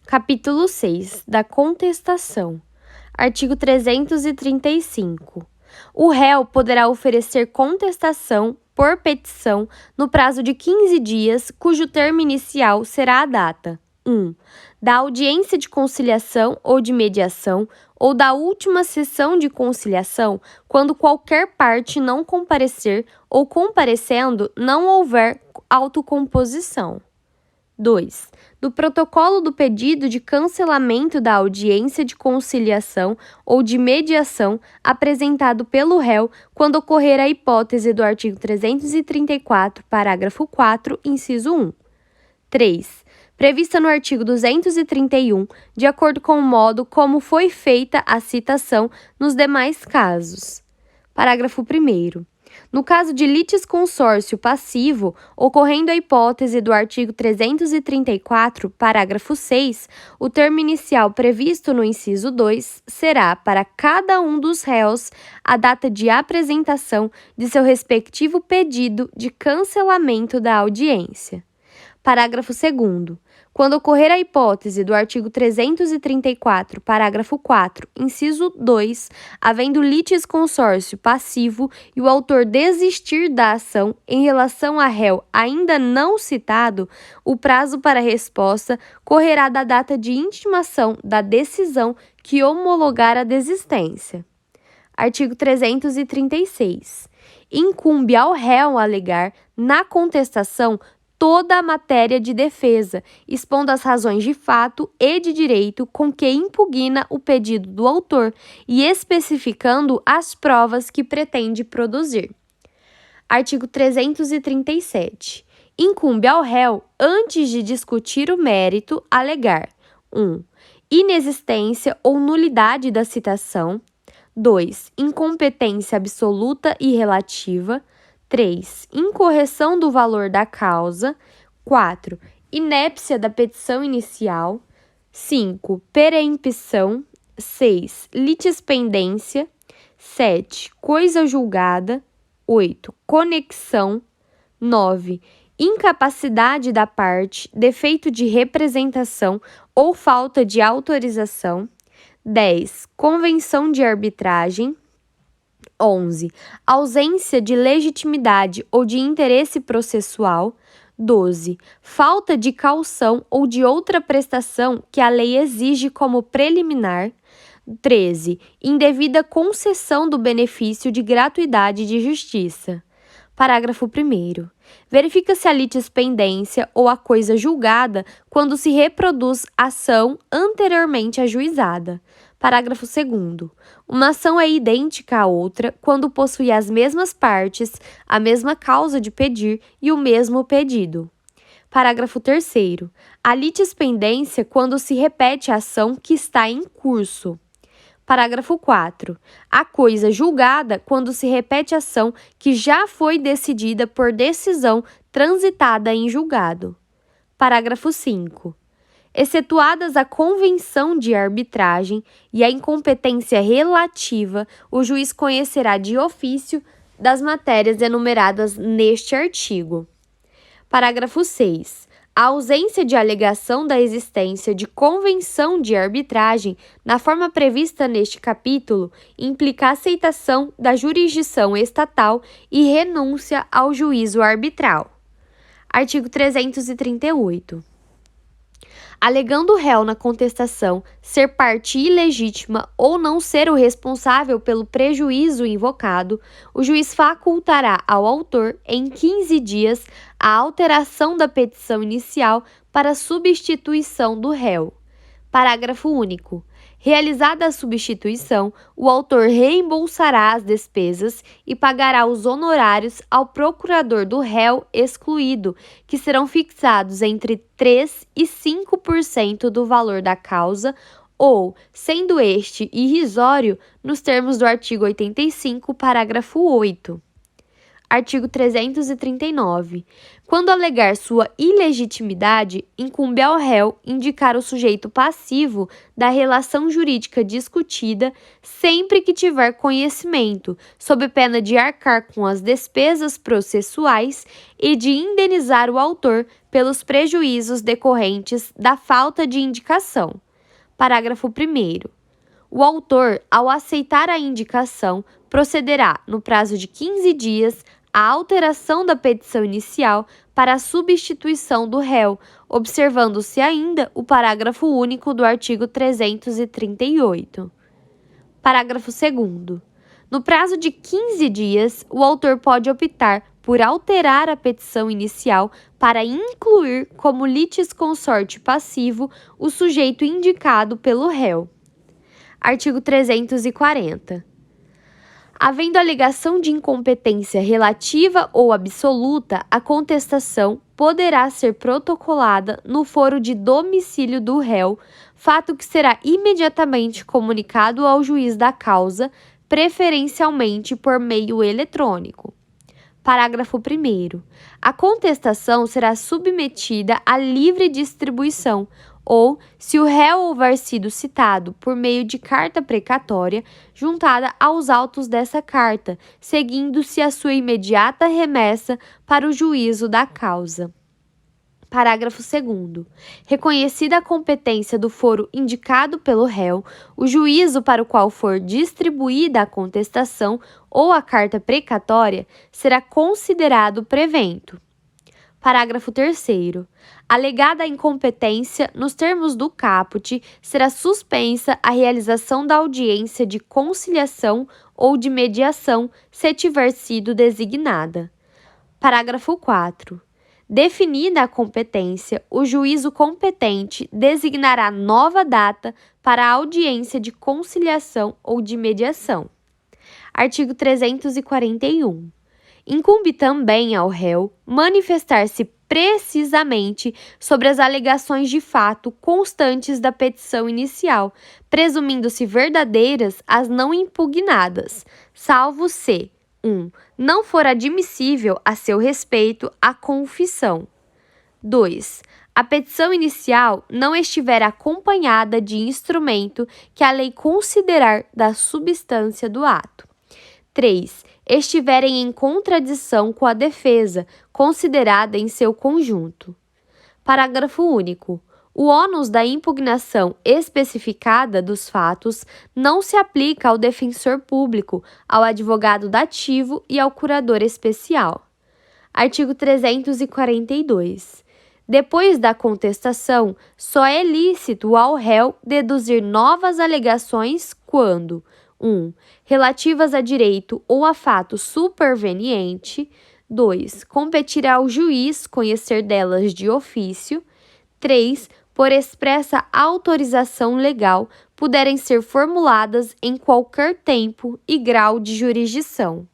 Capítulo 6 da contestação. Artigo 335. O réu poderá oferecer contestação por petição no prazo de 15 dias, cujo termo inicial será a data: 1. Da audiência de conciliação ou de mediação, ou da última sessão de conciliação, quando qualquer parte não comparecer ou, comparecendo, não houver autocomposição. 2. Do protocolo do pedido de cancelamento da audiência de conciliação ou de mediação apresentado pelo réu quando ocorrer a hipótese do artigo 334, parágrafo 4, inciso 1. 3. Prevista no artigo 231, de acordo com o modo como foi feita a citação nos demais casos. Parágrafo 1º. No caso de litisconsórcio passivo, ocorrendo a hipótese do artigo 334, parágrafo 6, o termo inicial previsto no inciso 2 será, para cada um dos réus, a data de apresentação de seu respectivo pedido de cancelamento da audiência. Parágrafo 2º. Quando ocorrer a hipótese do artigo 334, parágrafo 4, inciso 2, havendo litisconsórcio passivo e o autor desistir da ação em relação a réu ainda não citado, o prazo para resposta correrá da data de intimação da decisão que homologar a desistência. Artigo 336. Incumbe ao réu alegar, na contestação, toda a matéria de defesa, expondo as razões de fato e de direito com que impugna o pedido do autor e especificando as provas que pretende produzir. Artigo 337. Incumbe ao réu, antes de discutir o mérito, alegar: 1. Inexistência ou nulidade da citação. 2. Incompetência absoluta e relativa. 3. Incorreção do valor da causa. 4. Inépcia da petição inicial. 5. Perempção. 6. Litispendência. 7. Coisa julgada. 8. Conexão. 9. Incapacidade da parte, defeito de representação ou falta de autorização. 10. Convenção de arbitragem. 11. Ausência de legitimidade ou de interesse processual. 12. Falta de caução ou de outra prestação que a lei exige como preliminar. 13. Indevida concessão do benefício de gratuidade de justiça. Parágrafo 1º. Verifica-se a litispendência ou a coisa julgada quando se reproduz ação anteriormente ajuizada. Parágrafo 2º. Uma ação é idêntica à outra quando possui as mesmas partes, a mesma causa de pedir e o mesmo pedido. Parágrafo 3º. A litispendência quando se repete a ação que está em curso. Parágrafo 4. A coisa julgada quando se repete a ação que já foi decidida por decisão transitada em julgado. Parágrafo 5. Excetuadas a convenção de arbitragem e a incompetência relativa, o juiz conhecerá de ofício das matérias enumeradas neste artigo. Parágrafo 6. A ausência de alegação da existência de convenção de arbitragem, na forma prevista neste capítulo, implica aceitação da jurisdição estatal e renúncia ao juízo arbitral. Artigo 338. Alegando o réu na contestação ser parte ilegítima ou não ser o responsável pelo prejuízo invocado, o juiz facultará ao autor, em 15 dias, a alteração da petição inicial para substituição do réu. Parágrafo único. Realizada a substituição, o autor reembolsará as despesas e pagará os honorários ao procurador do réu excluído, que serão fixados entre 3% e 5% do valor da causa ou, sendo este irrisório, nos termos do artigo 85, parágrafo 8. Artigo 339. Quando alegar sua ilegitimidade, incumbe ao réu indicar o sujeito passivo da relação jurídica discutida sempre que tiver conhecimento, sob pena de arcar com as despesas processuais e de indenizar o autor pelos prejuízos decorrentes da falta de indicação. Parágrafo 1º. O autor, ao aceitar a indicação, procederá, no prazo de 15 dias, à alteração da petição inicial para a substituição do réu, observando-se ainda o parágrafo único do artigo 338. Parágrafo 2º. No prazo de 15 dias, o autor pode optar por alterar a petição inicial para incluir como litisconsorte passivo o sujeito indicado pelo réu. Artigo 340. Havendo alegação de incompetência relativa ou absoluta, a contestação poderá ser protocolada no foro de domicílio do réu, fato que será imediatamente comunicado ao juiz da causa, preferencialmente por meio eletrônico. Parágrafo 1º. A contestação será submetida à livre distribuição, ou, se o réu houver sido citado por meio de carta precatória, juntada aos autos dessa carta, seguindo-se a sua imediata remessa para o juízo da causa. Parágrafo 2º. Reconhecida a competência do foro indicado pelo réu, o juízo para o qual for distribuída a contestação ou a carta precatória será considerado prevento. Parágrafo 3º. Alegada a incompetência, nos termos do caput, será suspensa a realização da audiência de conciliação ou de mediação, se tiver sido designada. Parágrafo 4º. Definida a competência, o juízo competente designará nova data para a audiência de conciliação ou de mediação. Artigo 341. Incumbe também ao réu manifestar-se precisamente sobre as alegações de fato constantes da petição inicial, presumindo-se verdadeiras as não impugnadas, salvo se 1. Não for admissível a seu respeito a confissão. 2. A petição inicial não estiver acompanhada de instrumento que a lei considerar da substância do ato. 3. Estiverem em contradição com a defesa, considerada em seu conjunto. Parágrafo único. O ônus da impugnação especificada dos fatos não se aplica ao defensor público, ao advogado dativo e ao curador especial. Artigo 342. Depois da contestação, só é lícito ao réu deduzir novas alegações quando 1. Relativas a direito ou a fato superveniente. 2. Competirá ao juiz conhecer delas de ofício. 3. Por expressa autorização legal, puderem ser formuladas em qualquer tempo e grau de jurisdição.